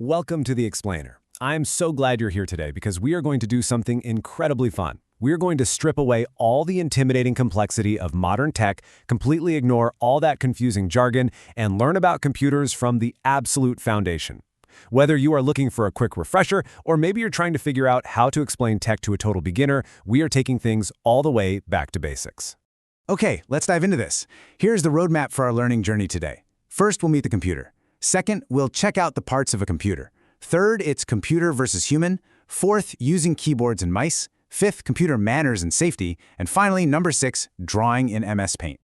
Welcome to The Explainer. I'm so glad you're here today because we are going to do something incredibly fun. We're going to strip away all the intimidating complexity of modern tech, completely ignore all that confusing jargon, and learn about computers from the absolute foundation. Whether you are looking for a quick refresher or maybe you're trying to figure out how to explain tech to a total beginner, we are taking things all the way back to basics. Okay, let's dive into this. Here's the roadmap for our learning journey today. First, we'll meet the computer. Second, we'll check out the parts of a computer. Third, it's computer versus human. Fourth, using keyboards and mice. Fifth, computer manners and safety. And finally, number 6, drawing in MS Paint.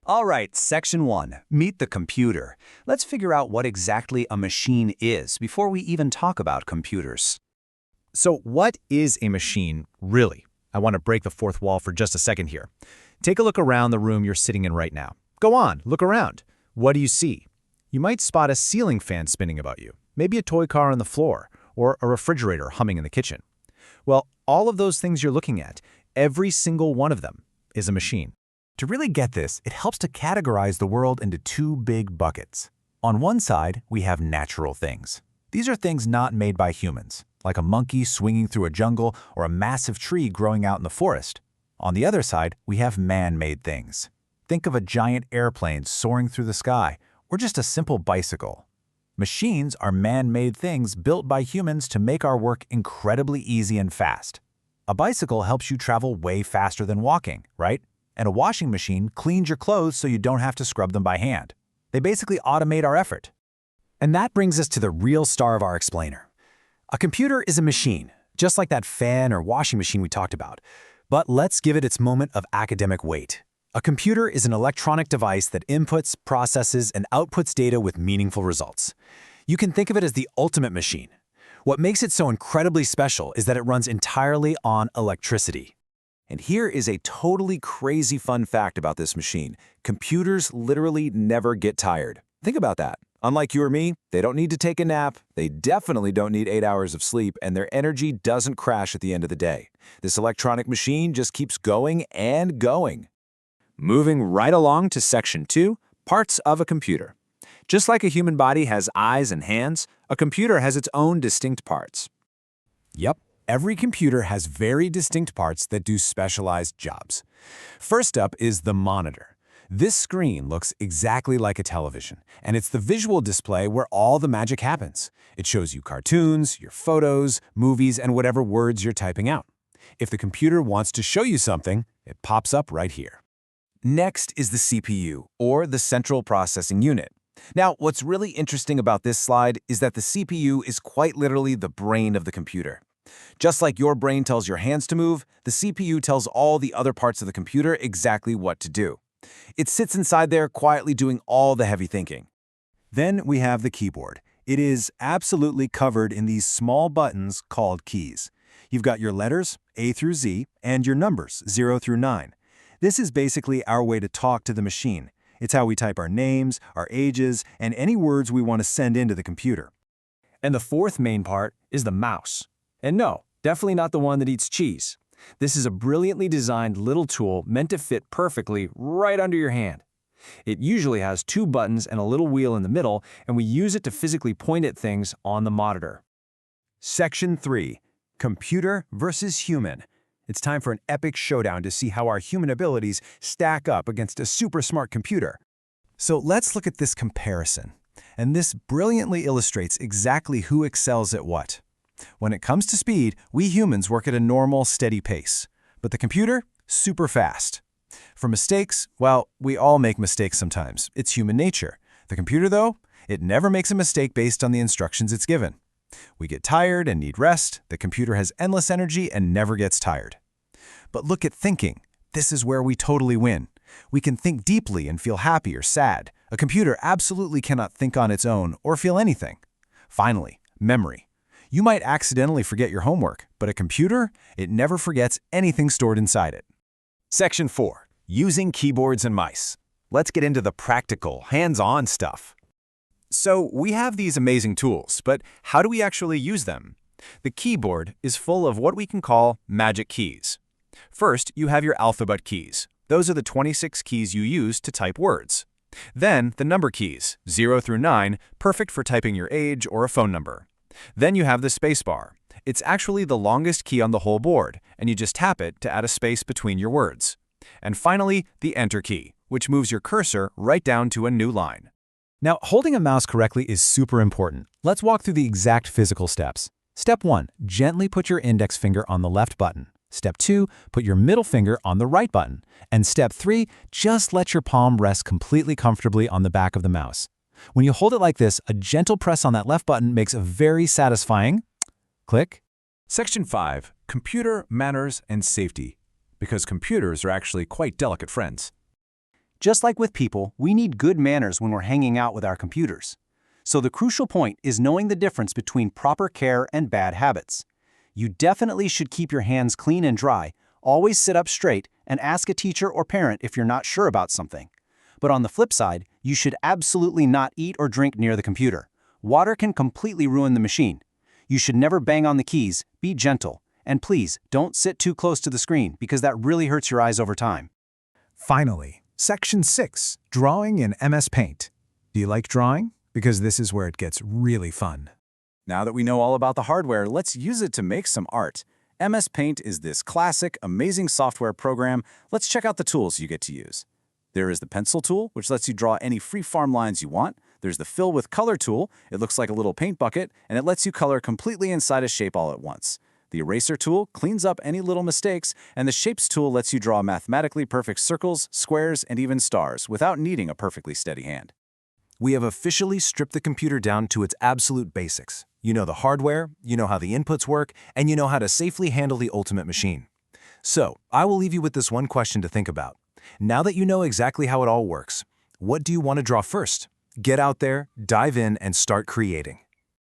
All right, Section 1, Meet the Computer. Let's figure out what exactly a machine is before we even talk about computers. So what is a machine, really? I want to break the fourth wall for just a second here. Take a look around the room you're sitting in right now. Go on, look around. What do you see? You might spot a ceiling fan spinning about you, maybe a toy car on the floor, or a refrigerator humming in the kitchen. Well, all of those things you're looking at, every single one of them, is a machine. To really get this, it helps to categorize the world into 2 big buckets. On one side, we have natural things. These are things not made by humans, like a monkey swinging through a jungle or a massive tree growing out in the forest. On the other side, we have man-made things. Think of a giant airplane soaring through the sky, or just a simple bicycle. Machines are man-made things built by humans to make our work incredibly easy and fast. A bicycle helps you travel way faster than walking, right? And a washing machine cleans your clothes so you don't have to scrub them by hand. They basically automate our effort. And that brings us to the real star of our explainer. A computer is a machine, just like that fan or washing machine we talked about. But let's give it its moment of academic weight. A computer is an electronic device that inputs, processes, and outputs data with meaningful results. You can think of it as the ultimate machine. What makes it so incredibly special is that it runs entirely on electricity. And here is a totally crazy fun fact about this machine. Computers literally never get tired. Think about that. Unlike you or me, they don't need to take a nap, they definitely don't need 8 hours of sleep, and their energy doesn't crash at the end of the day. This electronic machine just keeps going and going. Moving right along to Section 2, Parts of a Computer. Just like a human body has eyes and hands, a computer has its own distinct parts. Yep, every computer has very distinct parts that do specialized jobs. First up is the monitor. This screen looks exactly like a television, and it's the visual display where all the magic happens. It shows you cartoons, your photos, movies, and whatever words you're typing out. If the computer wants to show you something, it pops up right here. Next is the CPU, or the Central Processing Unit. Now, what's really interesting about this slide is that the CPU is quite literally the brain of the computer. Just like your brain tells your hands to move, the CPU tells all the other parts of the computer exactly what to do. It sits inside there quietly doing all the heavy thinking. Then we have the keyboard. It is absolutely covered in these small buttons called keys. You've got your letters, A through Z, and your numbers, 0 through 9. This is basically our way to talk to the machine. It's how we type our names, our ages, and any words we want to send into the computer. And the fourth main part is the mouse. And no, definitely not the one that eats cheese. This is a brilliantly designed little tool meant to fit perfectly right under your hand. It usually has 2 buttons and a little wheel in the middle, and we use it to physically point at things on the monitor. Section 3, Computer versus Human. It's time for an epic showdown to see how our human abilities stack up against a super smart computer. So let's look at this comparison. And this brilliantly illustrates exactly who excels at what. When it comes to speed, we humans work at a normal, steady pace. But the computer, super fast. For mistakes, well, we all make mistakes sometimes. It's human nature. The computer, though, it never makes a mistake based on the instructions it's given. We get tired and need rest. The computer has endless energy and never gets tired. But look at thinking. This is where we totally win. We can think deeply and feel happy or sad. A computer absolutely cannot think on its own or feel anything. Finally, memory. You might accidentally forget your homework, but a computer, it never forgets anything stored inside it. Section 4, Using Keyboards and Mice. Let's get into the practical, hands-on stuff. So we have these amazing tools, but how do we actually use them? The keyboard is full of what we can call magic keys. First, you have your alphabet keys. Those are the 26 keys you use to type words. Then, the number keys, 0 through 9, perfect for typing your age or a phone number. Then you have the spacebar. It's actually the longest key on the whole board, and you just tap it to add a space between your words. And finally, the Enter key, which moves your cursor right down to a new line. Now, holding a mouse correctly is super important. Let's walk through the exact physical steps. Step 1, gently put your index finger on the left button. Step 2, put your middle finger on the right button. And Step 3, just let your palm rest completely comfortably on the back of the mouse. When you hold it like this, a gentle press on that left button makes a very satisfying click. Section 5, Computer Manners and Safety, because computers are actually quite delicate friends. Just like with people, we need good manners when we're hanging out with our computers. So the crucial point is knowing the difference between proper care and bad habits. You definitely should keep your hands clean and dry, always sit up straight, and ask a teacher or parent if you're not sure about something. But on the flip side, you should absolutely not eat or drink near the computer. Water can completely ruin the machine. You should never bang on the keys, be gentle, and please don't sit too close to the screen because that really hurts your eyes over time. Finally, Section 6, Drawing in MS Paint. Do you like drawing? Because this is where it gets really fun. Now that we know all about the hardware, let's use it to make some art. MS Paint is this classic, amazing software program. Let's check out the tools you get to use. There is the pencil tool, which lets you draw any free-form lines you want. There's the Fill with Color tool. It looks like a little paint bucket, and it lets you color completely inside a shape all at once. The Eraser tool cleans up any little mistakes, and the Shapes tool lets you draw mathematically perfect circles, squares, and even stars without needing a perfectly steady hand. We have officially stripped the computer down to its absolute basics. You know the hardware, you know how the inputs work, and you know how to safely handle the ultimate machine. So, I will leave you with this one question to think about. Now that you know exactly how it all works, what do you want to draw first? Get out there, dive in, and start creating.